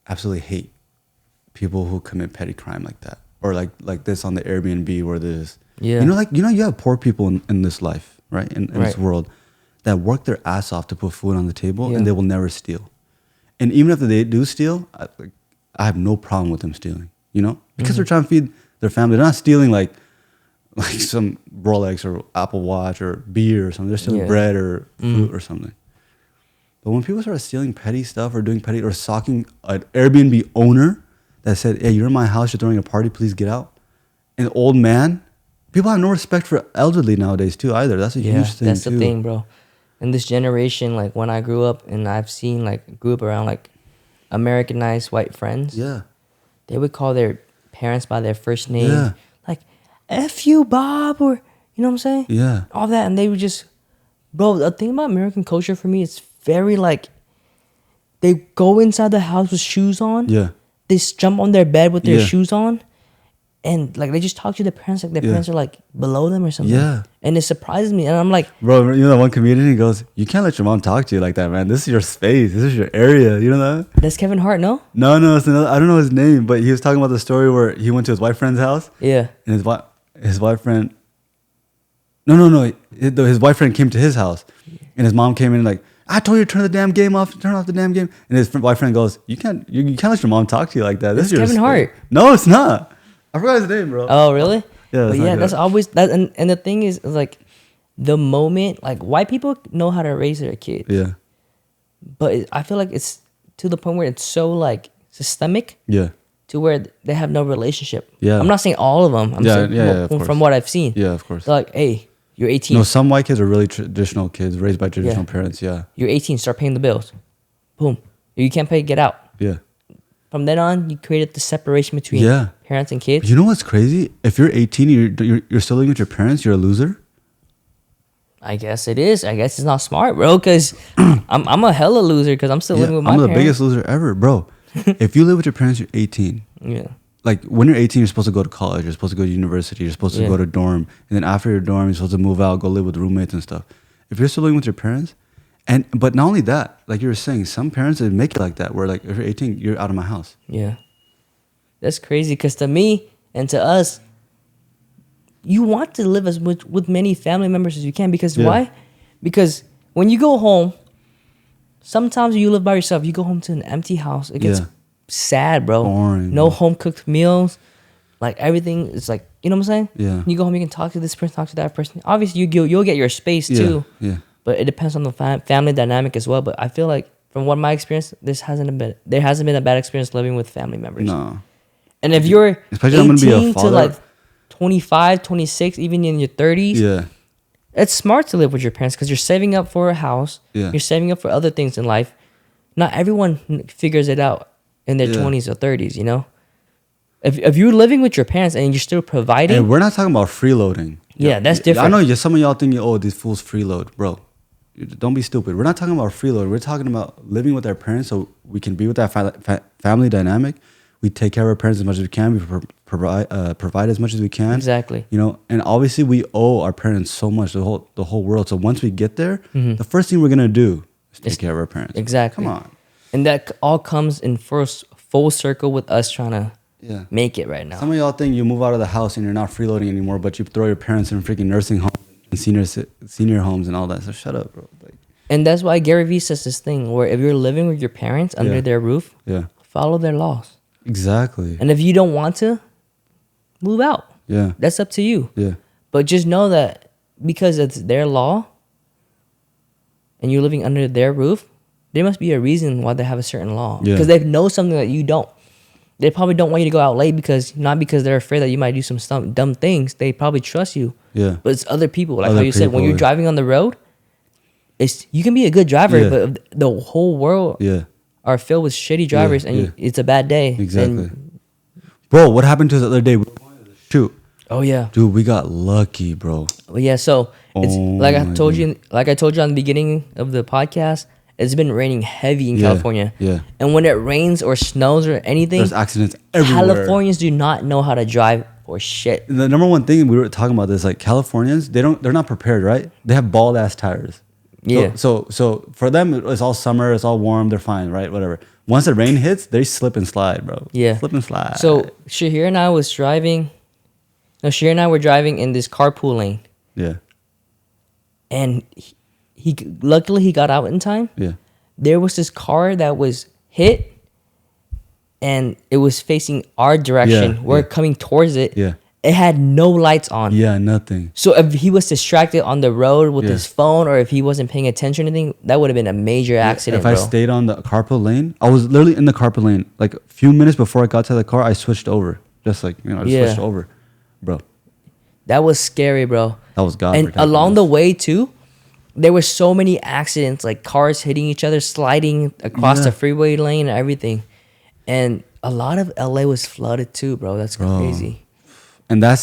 absolutely hate people who commit petty crime like that, or like this on the Airbnb where there's, you have poor people in this life, right? In this world that work their ass off to put food on the table and they will never steal. And even if they do steal, I have no problem with them stealing, you know, because they're trying to feed their family. They're not stealing like some Rolex or Apple Watch or beer or something. They're stealing bread or fruit or something. But when people start stealing petty stuff or doing petty or stalking an Airbnb owner that said, "Hey, you're in my house, you're throwing a party, please get out." An old man. People have no respect for elderly nowadays too either. That's a huge thing. That's the thing, bro. In this generation, like when I grew up and I've seen grew up around like Americanized white friends. Yeah. They would call their parents by their first name. Yeah. Like, F you, Bob, or, you know what I'm saying? Yeah. All that. And they would just, bro, the thing about American culture for me, it's very like, they go inside the house with shoes on. Yeah. They jump on their bed with their shoes on. And like, they just talk to their parents like their parents are like below them or something. Yeah. And it surprises me. And I'm like, bro, you know that one comedian, he goes, "You can't let your mom talk to you like that, man. This is your space. This is your area." You know that? That's Kevin Hart, no? No, it's another, I don't know his name, but he was talking about the story where he went to his white friend's house. Yeah. And his white friend, no. His white friend came to his house. And his mom came in like, "I told you to turn the damn game off. Turn off the damn game." And his white friend goes, "You can't let your mom talk to you like that. This is your Kevin Hart. No, it's not. I forgot his name, bro. Oh, really? Yeah, but yeah, that's always that. And the thing is, like, the moment, like, white people know how to raise their kids. Yeah. But I feel like it's to the point where it's so like systemic. Yeah. To where they have no relationship. Yeah. I'm not saying all of them. I'm saying from what I've seen. Yeah, of course. They're like, "Hey, you're 18. No, some white kids are really traditional kids raised by traditional parents. Yeah. You're 18. Start paying the bills. Boom. You can't pay. Get out." Yeah. From then on, you created the separation between parents and kids. But you know what's crazy? If you're 18, you're still living with your parents, you're a loser. I guess it is. I guess it's not smart, bro. Because I'm a hella loser because I'm still living with my parents. I'm the biggest loser ever, bro. If you live with your parents, you're 18. Yeah. like when you're 18, you're supposed to go to college. You're supposed to go to university. You're supposed to go to dorm, and then after your dorm, you're supposed to move out, go live with roommates and stuff. If you're still living with your parents, but not only that, like you were saying, some parents they make it like that, where like if you're 18, you're out of my house. Yeah, that's crazy. Because to me and to us, you want to live as with many family members as you can. Because why? Because when you go home, sometimes you live by yourself. You go home to an empty house. It gets sad, bro. Boring. No home cooked meals. Like everything is like, you know what I'm saying? Yeah. You go home, you can talk to this person, talk to that person. Obviously, you'll get your space too. Yeah. But it depends on the family dynamic as well. But I feel like from what my experience, there hasn't been a bad experience living with family members. No. And if you're Especially I'm gonna be a 18 to father. like 25, 26, even in your 30s, Yeah. it's smart to live with your parents because you're saving up for a house. Yeah. You're saving up for other things in life. Not everyone figures it out in their 20s or 30s, you know? If you're living with your parents and you're still providing. And we're not talking about freeloading. Yeah, that's different. I know just some of y'all think, oh, these fools freeload. Bro, don't be stupid. We're not talking about freeload. We're talking about living with our parents so we can be with that family dynamic. We take care of our parents as much as we can. We provide as much as we can. Exactly. You know, and obviously we owe our parents so much, the whole world. So once we get there, the first thing we're going to do is take care of our parents. Exactly. Come on. And that all comes in full circle with us trying to make it right now. Some of y'all think you move out of the house and you're not freeloading anymore, but you throw your parents in freaking nursing homes and senior homes and all that. So shut up, bro. Like, and that's why Gary Vee says this thing where if you're living with your parents under their roof, follow their laws. Exactly. And if you don't want to, move out. Yeah. That's up to you. Yeah. But just know that because it's their law and you're living under their roof, there must be a reason why they have a certain law. Yeah. Because they know something that you don't. They probably don't want you to go out late not because they're afraid that you might do some dumb things. They probably trust you. Yeah. But it's other people. Like Other how you said, when people, you're driving on the road, you can be a good driver, but the whole world are filled with shitty drivers, and it's a bad day. Exactly. Bro, what happened to us the other day? We were going to the shoot. Oh yeah, dude, we got lucky, bro. Well, yeah. So it's like I told you on the beginning of the podcast. It's been raining heavy in California. Yeah. And when it rains or snows or anything, there's accidents everywhere. Californians do not know how to drive or shit. The number one thing we were talking about is like Californians, they're not prepared, right? They have bald ass tires. Yeah. So for them, it's all summer, it's all warm, they're fine, right? Whatever. Once the rain hits, they slip and slide, bro. Yeah. Slip and slide. So Shahir and I were driving in this carpool lane. Yeah. And he luckily he got out in time. Yeah. There was this car that was hit, and it was facing our direction. We're coming towards it. Yeah. It had no lights on. Yeah, nothing. So if he was distracted on the road with his phone, or if he wasn't paying attention to anything, that would have been a major accident. If I stayed on the carpool lane, I was literally in the carpool lane. Like a few minutes before I got to the car, I switched over. Just like, I switched over. Bro. That was scary, bro. That was God. And along the way too, there were so many accidents, like cars hitting each other, sliding across the freeway lane and everything. And a lot of LA was flooded too, bro. That's crazy. And that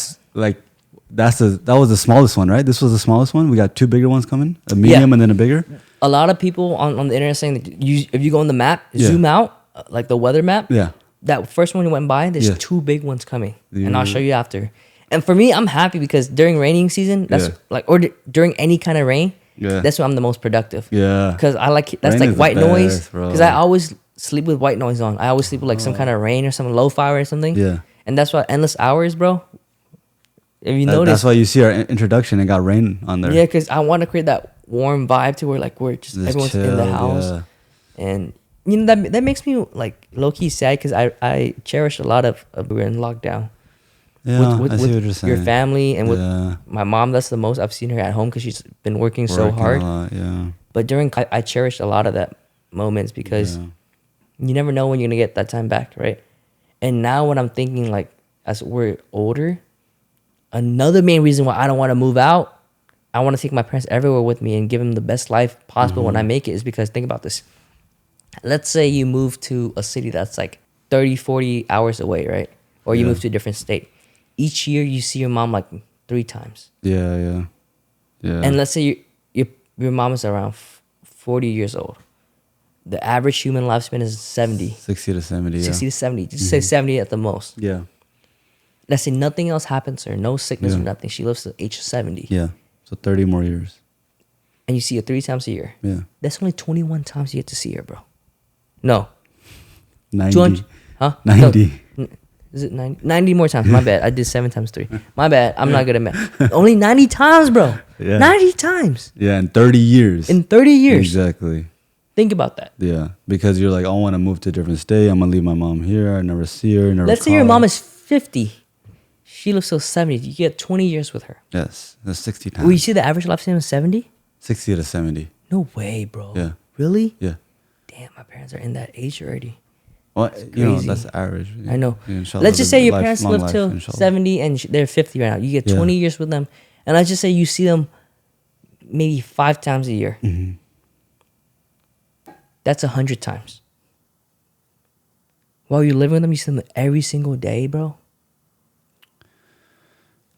was the smallest one, right? This was the smallest one. We got two bigger ones coming, a medium and then a bigger. A lot of people on the internet saying that if you go on the map, zoom out, like the weather map. Yeah. That first one you went by, there's two big ones coming, and I'll show you after. And for me, I'm happy because during raining season, during any kind of rain, that's when I'm the most productive. Yeah. Because that's Rain like white is the noise. best, bro. Because I always sleep with white noise on. I always sleep with like some kind of rain or some lo-fi or something. Yeah. And that's why endless hours, bro. If you notice, that's why you see our introduction. It got rain on there. Yeah, because I want to create that warm vibe to where we're just everyone's chill, in the house, and that makes me like low key sad because I cherish a lot of we were in lockdown. Yeah, with I see what you're saying. Your family and with my mom. That's the most I've seen her at home because she's been working so hard. A lot, But I cherished a lot of that moments because you never know when you're gonna get that time back, right? And now when I'm thinking like as we're older, another main reason why I don't want to move out, I want to take my parents everywhere with me and give them the best life possible when I make it, is because think about this. Let's say you move to a city that's like 30, 40 hours away, right? Or you move to a different state. Each year you see your mom like 3 times. Yeah. And let's say your mom is around 40 years old. The average human lifespan is 70. 60 to 70, 60 to 70. Just say 70 at the most. Yeah. let's say nothing else happens to her, no sickness or Yeah. nothing. She lives to the age of 70. Yeah. So 30 more years. And you see her 3 times a year. Yeah. That's only 21 times you get to see her, bro. No. 90. 200. Huh? 90. No. Is it 90? 90 more times. My bad. I did 7 times 3. My bad. I'm not good at math. Only 90 times, bro. Yeah. 90 times. Yeah, in 30 years. In 30 years. Exactly. Think about that. Yeah. Because you're like, I want to move to a different state. I'm going to leave my mom here. I never see her. Never Let's say your call mom her. is 50. She lives till 70. You get 20 years with her. Yes. That's 60 times. Well, you see the average lifespan is 70? 60 to 70. No way, bro. Yeah. Really? Yeah. Damn, my parents are in that age already. Well, you know, crazy. that's average. I know. Yeah, inshallah, Let's just say your life- parents long live life, till inshallah. 70 and they're 50 right now. You get Yeah. 20 years with them. And let's just say you see them maybe 5 times a year. Mhm. That's 100 times. While you're living with them, you see them every single day, bro.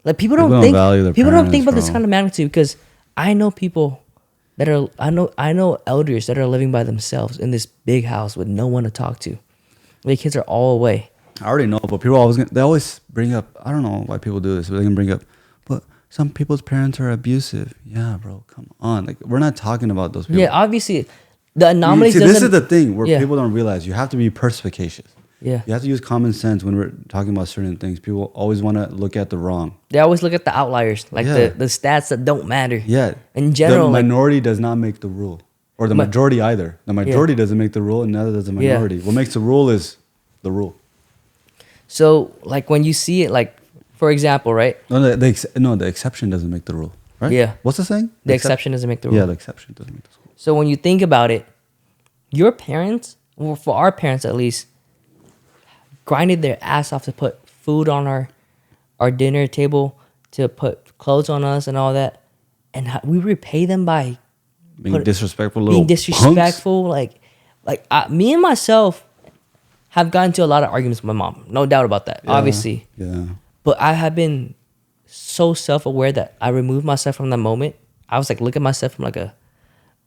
Like people don't think value their people don't think parents, about this bro. kind of magnitude because I know people that are I know elders that are living by themselves in this big house with no one to talk to. Their kids are all away. I already know, but people they always bring up. I don't know why people do this, but they can bring up. But some people's parents are abusive. Yeah, bro, come on. Like we're not talking about those people. Yeah, obviously, the anomalies. See, this doesn't- is the thing where Yeah. people don't realize you have to be perspicacious. Yeah, You have to use common sense when we're talking about certain things. People always want to look at the wrong. they always look at the outliers, like Yeah. the stats that don't matter. Yeah. In general, the like- minority does not make the rule, or the Ma- majority either. The majority doesn't make the rule, and neither does the Yeah. minority. What makes the rule is the rule. So, like when you see it, like for example, right? No, the exception doesn't make the rule, right? Yeah. What's the saying? The exception doesn't make the rule. Yeah, the exception doesn't make the rule. So when you think about it, your parents, well, for our parents at least, grinded their ass off to put food on our dinner table, to put clothes on us and all that, and we repay them by Being put- disrespectful, little being disrespectful. Like me and myself have gotten into a lot of arguments with my mom, no doubt about that. Yeah, Obviously, Yeah. but I have been so self-aware that I removed myself from that moment. I was like, look at myself from like a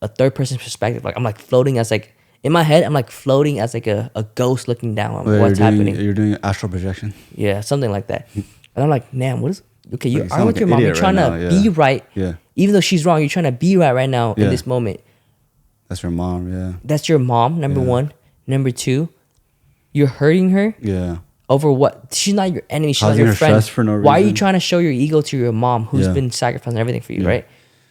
third person perspective. Like I'm like floating as like in my head, I'm like floating as like a ghost looking down on Wait, what's happening. You're doing astral projection. Yeah, something like that. And I'm like, man, what is okay? You Like, you are sound with like your an mom. You're idiot trying right to now, be yeah. right. Yeah. Even though she's wrong, you're trying to be right now in Yeah. this moment. That's your mom. Yeah. That's your mom, number Yeah. one. Number two, you're hurting her Yeah. over what? She's not your enemy. She's Causing not your her friend. stress for no Why are you reason. trying to show your ego to your mom who's Yeah. been sacrificing everything for you, Yeah. right?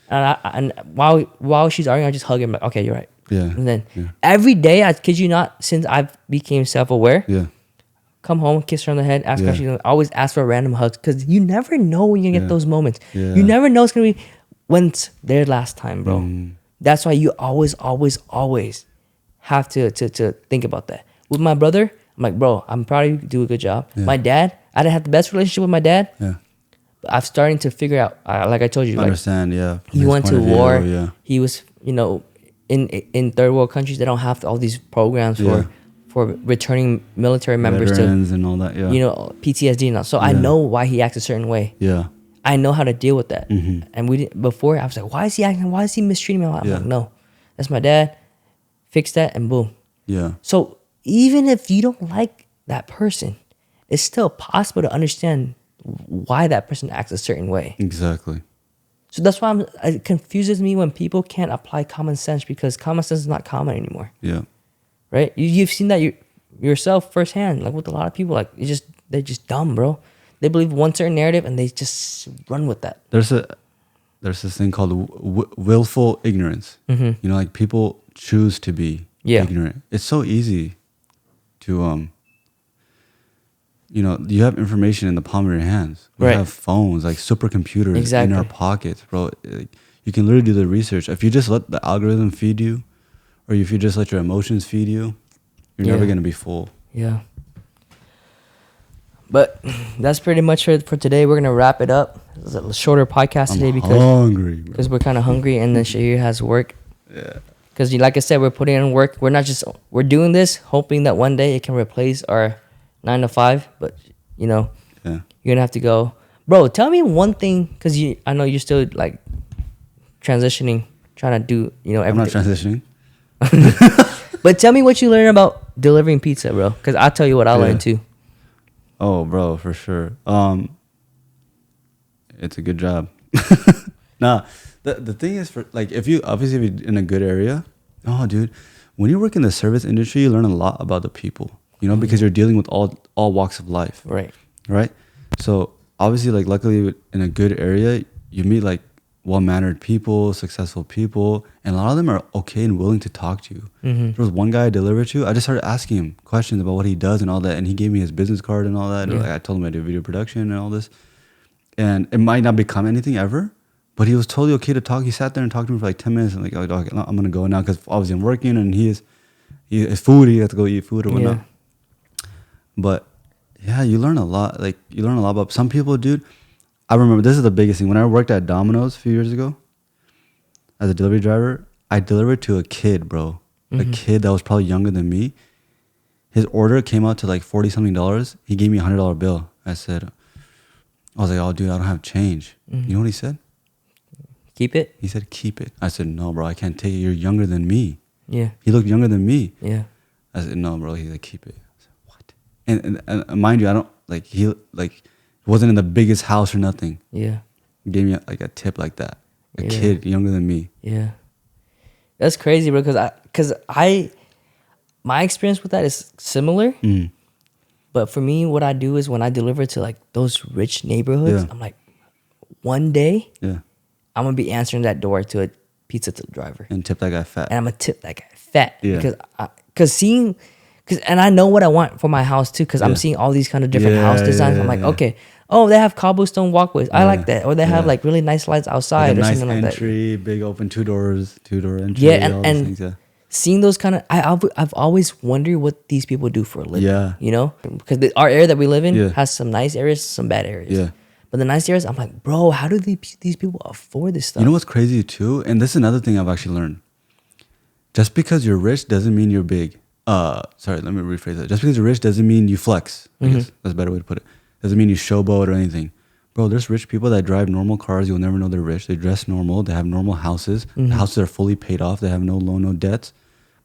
And while she's arguing, I just hug him like, okay, you're right. Yeah. And then Yeah. every day, I kid you not, since I became self-aware, Yeah. come home, kiss her on the head, ask her Yeah. how she's doing. Always ask for random hugs because you never know when you get Yeah. those moments. Yeah. You never know it's gonna be when's their last time, bro. Mm. That's why you always have to think about that. With my brother, I'm like, bro, I'm proud of you. Do a good job. Yeah. My dad, I didn't have the best relationship with my dad, Yeah. but I'm starting to figure out. Like I told you, I like understand. Yeah. From he his went point to of view, war. Yeah. He was, in third world countries, they don't have all these programs Yeah. for returning military members Veterans and all that. Yeah. to, PTSD and all. So I Yeah. know why he acts a certain way. Yeah. I know how to deal with that. Mhm. And we didn't, before I was like, why is he acting? Why is he mistreating me? I'm Yeah. like, no, that's my dad. Fix that and boom. Yeah. So even if you don't like that person, it's still possible to understand why that person acts a certain way. Exactly. So that's why it confuses me when people can't apply common sense because common sense is not common anymore, Yeah. right? You've seen that yourself firsthand, like with a lot of people, like they're just dumb, bro. They believe one certain narrative and they just run with that. There's this thing called willful ignorance. Mhm. You know, like people choose to be Yeah. ignorant. It's so easy to you have information in the palm of your hands. We Right. have phones, like supercomputers Exactly. in our pockets, bro. Like, you can literally do the research. If you just let the algorithm feed you, or if you just let your emotions feed you, you're never Yeah. gonna be full. Yeah. But that's pretty much for today. We're gonna wrap it up. It's a shorter podcast today I'm because hungry, bro. we're kind of hungry, and then Shahir has work. Yeah. Because like I said, we're putting in work. We're doing this hoping that one day it can replace our 9 to 5. But Yeah. you're gonna have to go, bro. Tell me one thing, because I know you're still like transitioning, trying to do I'm not everything. transitioning. But tell me what you learned about delivering pizza, bro. Because I'll tell you what I Yeah. learned too. Oh, bro, for sure. It's a good job. Nah, the thing is, for like, if you obviously, if you're in a good area, oh, dude, when you work in the service industry, you learn a lot about the people. You know, because you're dealing with all walks of life. Right. Right. So obviously, like, luckily in a good area, you meet like well-mannered people, successful people, and a lot of them are okay and willing to talk to you. Mm-hmm. There was one guy I delivered to. I just started asking him questions about what he does and all that, and he gave me his business card and all that. And like, I told him I do video production and all this, and it might not become anything ever, but he was totally okay to talk. He sat there and talked to me for like 10 minutes, and like, oh, okay, I'm gonna go now because obviously I'm working, and he is food. He has to go eat food or whatnot. But yeah, you learn a lot. Like, you learn a lot about some people, dude. I remember this is the biggest thing. When I worked at Domino's a few years ago as a delivery driver, I delivered to a kid, bro. Mm-hmm. A kid that was probably younger than me. His order came out to like $40-something. He gave me $100 bill. I was like, oh, dude, I don't have change. Mm-hmm. You know what he said? Keep it? He said, keep it. I said, no, bro, I can't take it. You're younger than me. Yeah. He looked younger than me. Yeah. I said, no, bro. He's like, keep it. I said, what? And mind you, I don't, like, he, like, wasn't in the biggest house or nothing. Yeah. He gave me like a tip like that. A Yeah. kid younger than me. Yeah. That's crazy, bro. Because my experience with that is similar. Mm. But for me, what I do is when I deliver to like those rich neighborhoods, Yeah. I'm like, one day Yeah. I'm gonna be answering that door to a pizza driver, And tip that guy fat. and I'm gonna tip that guy fat Yeah. and I know what I want for my house too, because Yeah. I'm seeing all these kind of different Yeah, house designs. yeah, I'm like, yeah. okay, oh, they have cobblestone walkways. I like Yeah. that, or they have Yeah. like really nice lights outside Like a or nice something like that. entry, big open two door entry. Yeah, all those and things, yeah. seeing those kind of, I've always wondered what these people do for a living. Yeah. You know, because our area that we live in Yeah. has some nice areas, some bad areas. Yeah. But the nice areas, I'm like, bro, how do these people afford this stuff? You know what's crazy too? And this is another thing I've actually learned. Just because you're rich doesn't mean you're big. Sorry, let me rephrase that. Just because you're rich doesn't mean you flex. I guess that's a better way to put it. Doesn't mean you showboat or anything. Bro, there's rich people that drive normal cars. You'll never know they're rich. They dress normal. They have normal houses. The houses are fully paid off. They have no loan, no debts.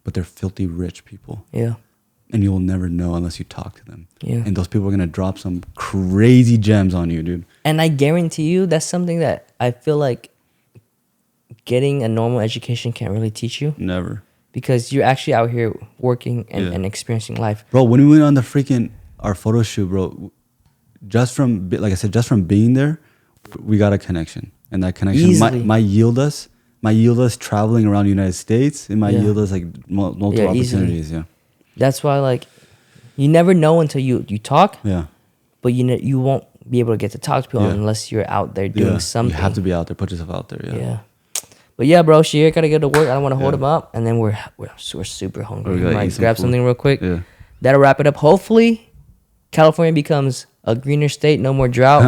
But they're filthy rich people. Yeah. And you will never know unless you talk to them. Yeah. And those people are going to drop some crazy gems on you, dude. And I guarantee you that's something that I feel like getting a normal education can't really teach you, Never. because you're actually out here working and, Yeah. and experiencing life. Bro, when we went on our photo shoot, bro, just from being there, we got a connection. And that connection Easily. might yield us traveling around the United States. It might Yeah. yield us like multiple Yeah, easily. opportunities. Yeah. That's why, like, you never know until you talk, Yeah. but you won't be able to get to talk to people Yeah. unless you're out there doing Yeah. something. You have to be out there. Put yourself out there. Yeah. Yeah. But yeah, bro, Shahir gotta get to work. I don't want to hold Yeah. him up, and then we're super hungry. We gotta Might eat some grab food. something real quick. Yeah. That'll wrap it up. Hopefully, California becomes a greener state. No more drought.